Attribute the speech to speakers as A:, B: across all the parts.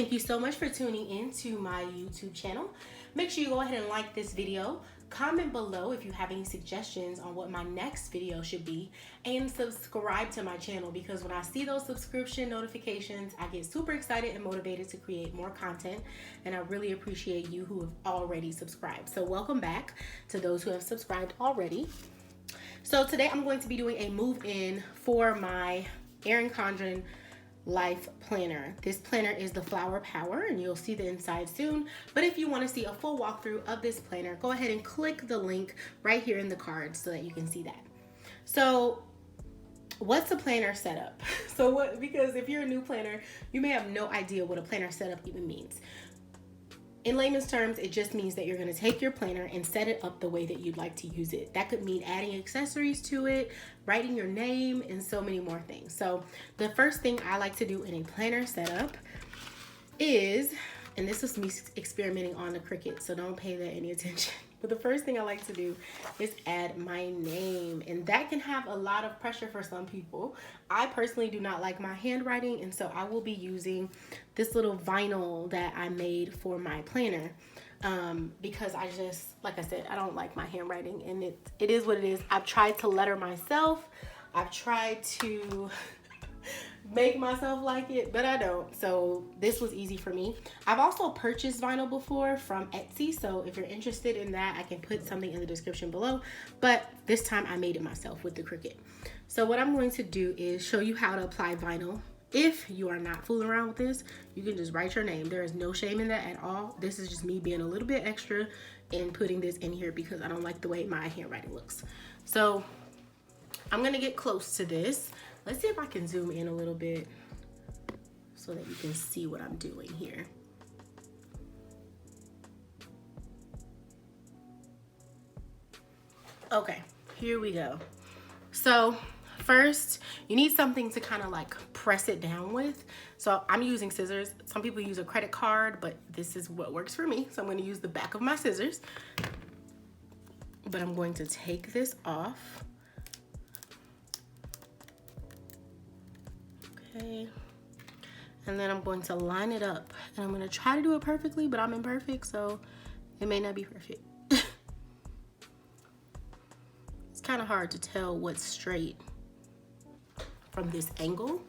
A: Thank you so much for tuning in to my YouTube channel. Make sure you go ahead and like this video. Comment below if you have any suggestions on what my next video should be, and subscribe to my channel, because when I see those subscription notifications, I get super excited and motivated to create more content, and I really appreciate you who have already subscribed. So welcome back to those who have subscribed already. So today I'm going to be doing a move-in for my Erin Condren Life Planner. This planner is the Flower Power, and you'll see the inside soon. But if you want to see a full walkthrough of this planner, go ahead and click the link right here in the card so that you can see that. So what's a planner setup? Because if you're a new planner, you may have no idea what a planner setup even means. In layman's terms, it just means that you're going to take your planner and set it up the way that you'd like to use it. That could mean adding accessories to it, writing your name, and so many more things. So the first thing I like to do in a planner setup is, and this is me experimenting on the Cricut, so don't pay that any attention. But the first thing I like to do is add my name, and that can have a lot of pressure for some people. I personally do not like my handwriting, and so I will be using this little vinyl that I made for my planner because I just, like I said, I don't like my handwriting, and it is what it is. I've tried to letter myself. I've tried to make myself like it, but I don't. So this was easy for me. I've also purchased vinyl before from Etsy, so if you're interested in that, I can put something in the description below. But this time I made it myself with the Cricut. So what I'm going to do is show you how to apply vinyl. If you are not fooling around with this, you can just write your name. There is no shame in that at all. This is just me being a little bit extra and putting this in here because I don't like the way my handwriting looks. So I'm gonna get close to this. Let's see if I can zoom in a little bit so that you can see what I'm doing here. Okay, here we go. So first, you need something to kind of like press it down with. So I'm using scissors. Some people use a credit card, but this is what works for me. So I'm going to use the back of my scissors. But I'm going to take this off. Okay, and then I'm going to line it up, and I'm going to try to do it perfectly, but I'm imperfect, so it may not be perfect. It's kind of hard to tell what's straight from this angle.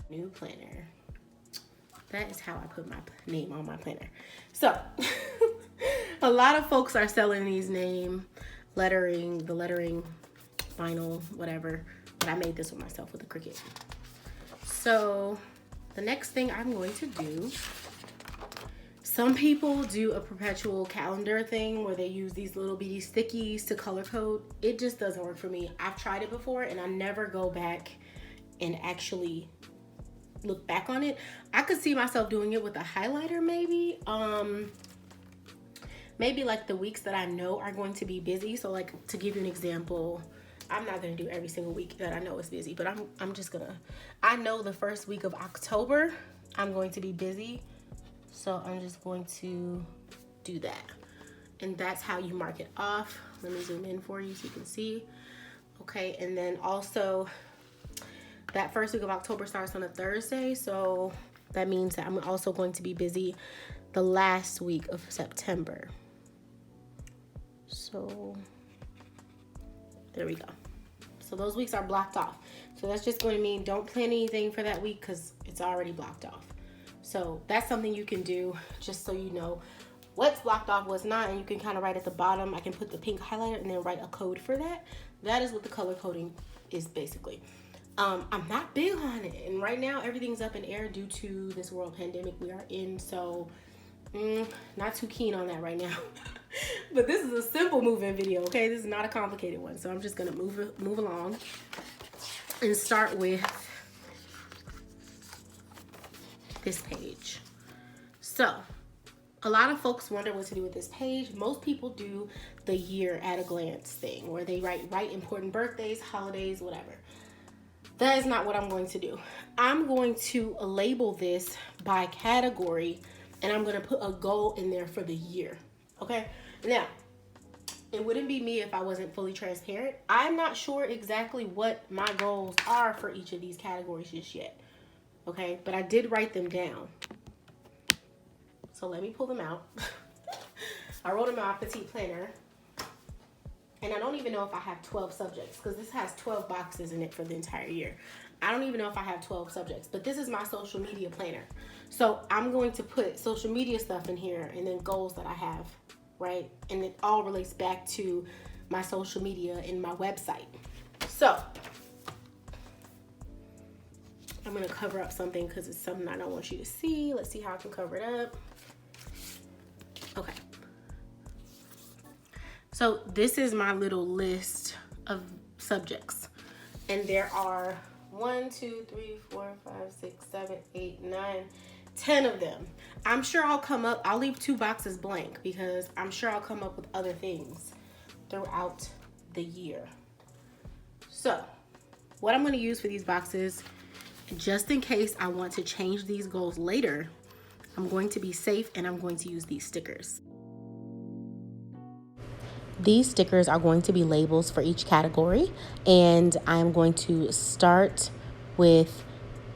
A: New planner. That is how I put my name on my planner. So a lot of folks are selling these name lettering, the lettering vinyl, whatever, but I made this one myself with a Cricut. So the next thing I'm going to do, some people do a perpetual calendar thing where they use these little bitty stickies to color code. It just doesn't work for me. I've tried it before and I never go back and actually look back on it. I could see myself doing it with a highlighter maybe. Maybe like the weeks that I know are going to be busy. So like, to give you an example, I'm not gonna do every single week that I know is busy, but I'm just gonna, I know the first week of October I'm going to be busy, so I'm just going to do that. And that's how you mark it off. Let me zoom in for you so you can see. Okay, and then also that first week of October starts on a Thursday, so that means that I'm also going to be busy the last week of September. So there we go. So those weeks are blocked off. So that's just going to mean don't plan anything for that week because it's already blocked off. So that's something you can do just so you know what's blocked off, what's not, and you can kind of write at the bottom. I can put the pink highlighter and then write a code for that. That is what the color coding is basically. I'm not big on it, and right now everything's up in air due to this world pandemic we are in, so not too keen on that right now. But this is a simple moving video, okay? This is not a complicated one, so I'm just gonna move along and start with this page. So a lot of folks wonder what to do with this page. Most people do the year at a glance thing where they write important birthdays, holidays, whatever. That is not what I'm going to do. I'm going to label this by category, and I'm going to put a goal in there for the year. Okay? Now, it wouldn't be me if I wasn't fully transparent. I'm not sure exactly what my goals are for each of these categories just yet. Okay? But I did write them down. So let me pull them out. I wrote them in my petite planner. And I don't even know if I have 12 subjects because this has 12 boxes in it for the entire year. I don't even know if I have 12 subjects, but this is my social media planner. So I'm going to put social media stuff in here and then goals that I have, right? And it all relates back to my social media and my website. So I'm going to cover up something because it's something I don't want you to see. Let's see how I can cover it up. Okay. So this is my little list of subjects. And there are 1, 2, 3, 4, 5, 6, 7, 8, 9, 10 of them. I'm sure I'll leave 2 boxes blank because I'm sure I'll come up with other things throughout the year. So what I'm going to use for these boxes, just in case I want to change these goals later, I'm going to be safe and I'm going to use these stickers. These stickers are going to be labels for each category, and I'm going to start with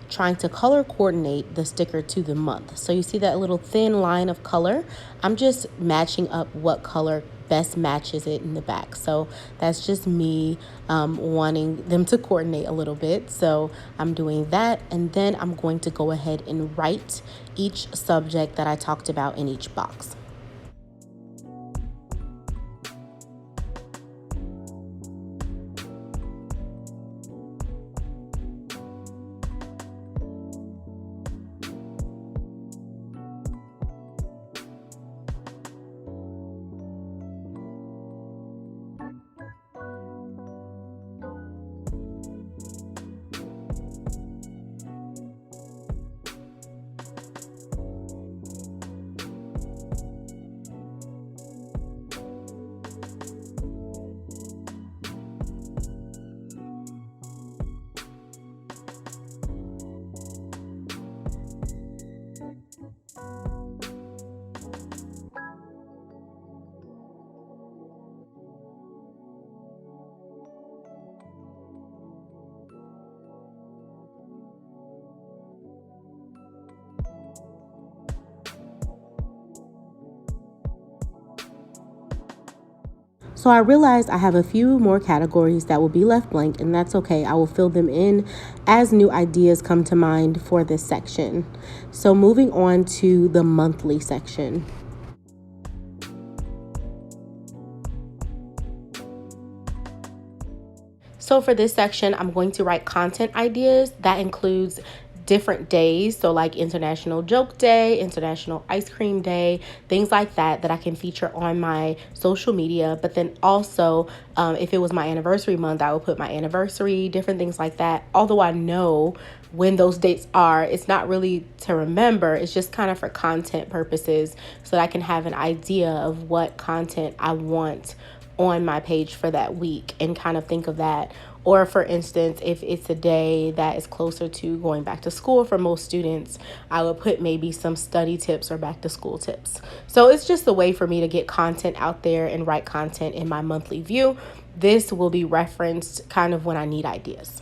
A: trying to color coordinate the sticker to the month. So you see that little thin line of color? I'm just matching up what color best matches it in the back. So that's just me wanting them to coordinate a little bit. So I'm doing that, and then I'm going to go ahead and write each subject that I talked about in each box. So I realized I have a few more categories that will be left blank, and that's okay. I will fill them in as new ideas come to mind for this section. So moving on to the monthly section. So for this section, I'm going to write content ideas. That includes different days, so like International Joke Day, International Ice Cream Day, things like that I can feature on my social media. But then also if it was my anniversary month, I would put my anniversary, different things like that. Although I know when those dates are, it's not really to remember, it's just kind of for content purposes so that I can have an idea of what content I want on my page for that week and kind of think of that. Or for instance, if it's a day that is closer to going back to school for most students, I would put maybe some study tips or back to school tips. So it's just a way for me to get content out there and write content in my monthly view. This will be referenced kind of when I need ideas.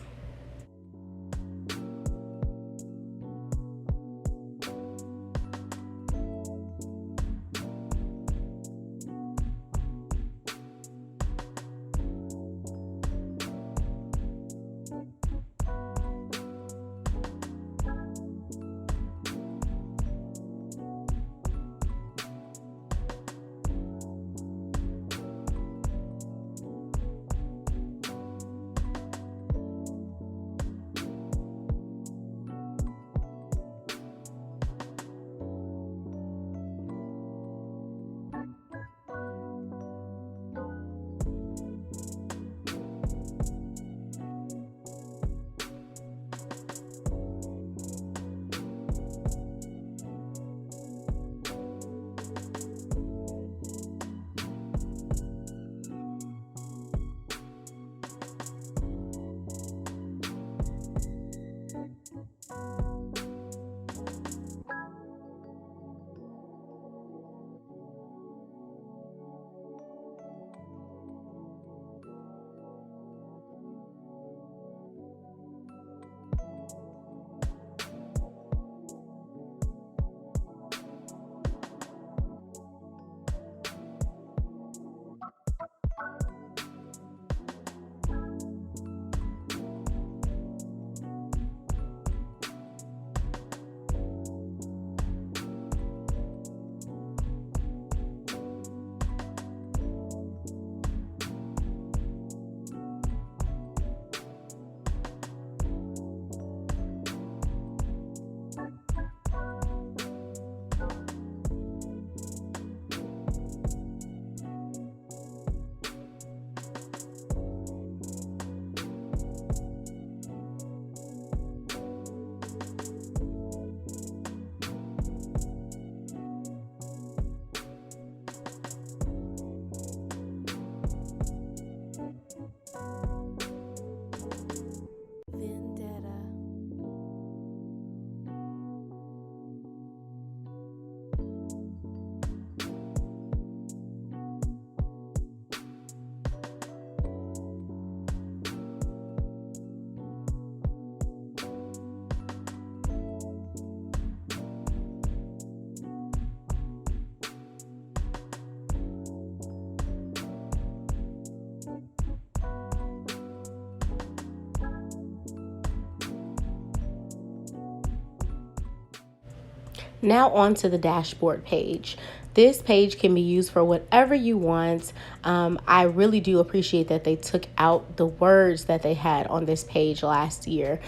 A: Now on to the dashboard page. This page can be used for whatever you want. I really do appreciate that they took out the words that they had on this page last year,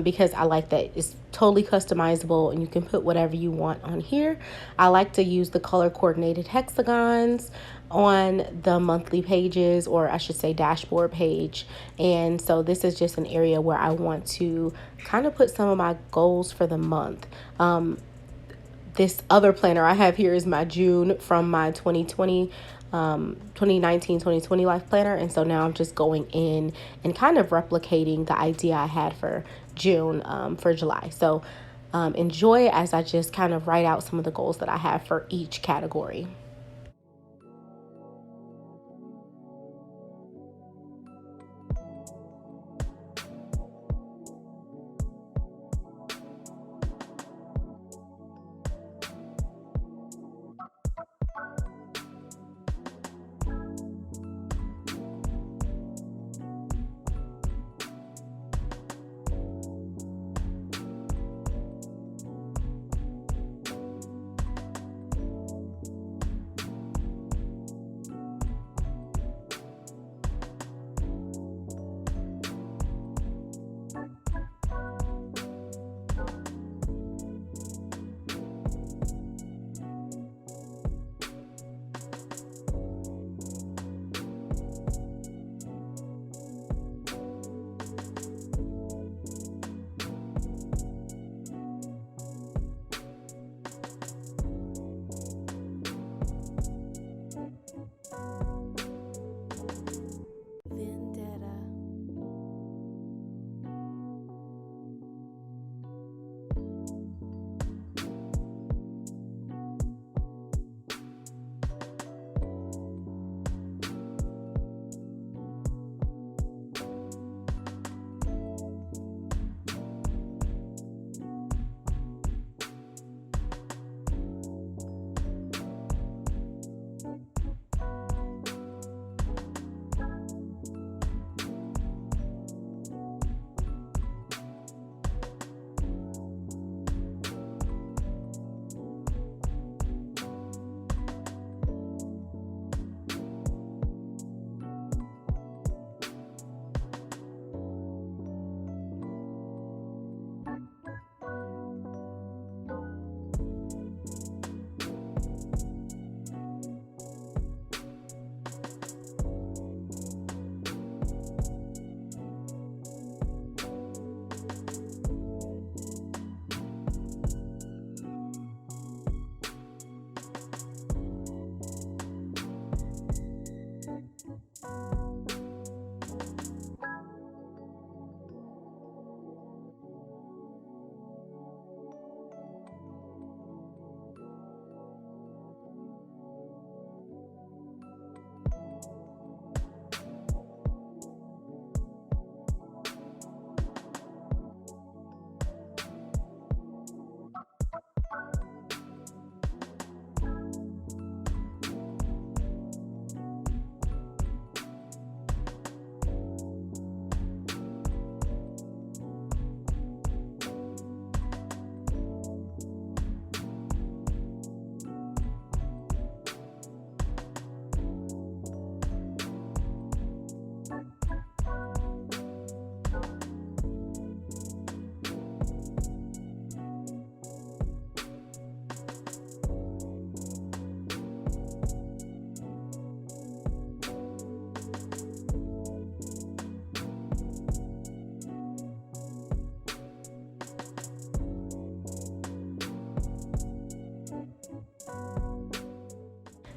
A: because I like that it's totally customizable and you can put whatever you want on here. I like to use the color coordinated hexagons on the monthly pages, or I should say dashboard page. And so this is just an area where I want to kind of put some of my goals for the month. This other planner I have here is my June from my 2020 life planner. And so now I'm just going in and kind of replicating the idea I had for June, for July. So enjoy as I just kind of write out some of the goals that I have for each category.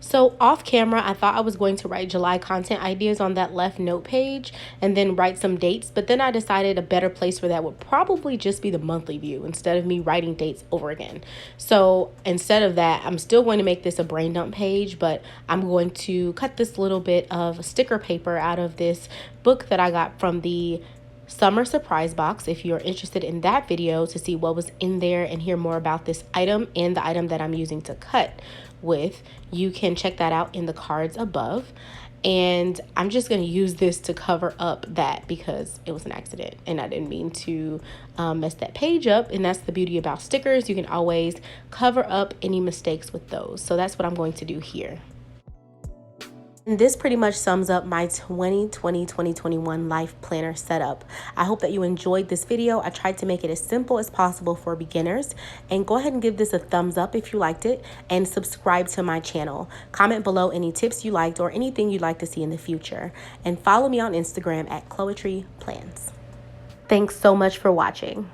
A: So off camera, I thought I was going to write July content ideas on that left note page and then write some dates. But then I decided a better place for that would probably just be the monthly view instead of me writing dates over again. So instead of that, I'm still going to make this a brain dump page, but I'm going to cut this little bit of sticker paper out of this book that I got from the summer surprise box. If you're interested in that video to see what was in there and hear more about this item and the item that I'm using to cut with, you can check that out in the cards above. And I'm just going to use this to cover up that because it was an accident and I didn't mean to mess that page up. And that's the beauty about stickers. You can always cover up any mistakes with those. So that's what I'm going to do here. And this pretty much sums up my 2020-2021 life planner setup. I hope that you enjoyed this video. I tried to make it as simple as possible for beginners. And go ahead and give this a thumbs up if you liked it, and subscribe to my channel. Comment below any tips you liked or anything you'd like to see in the future. And follow me on Instagram at Chloetry Plans. Thanks so much for watching.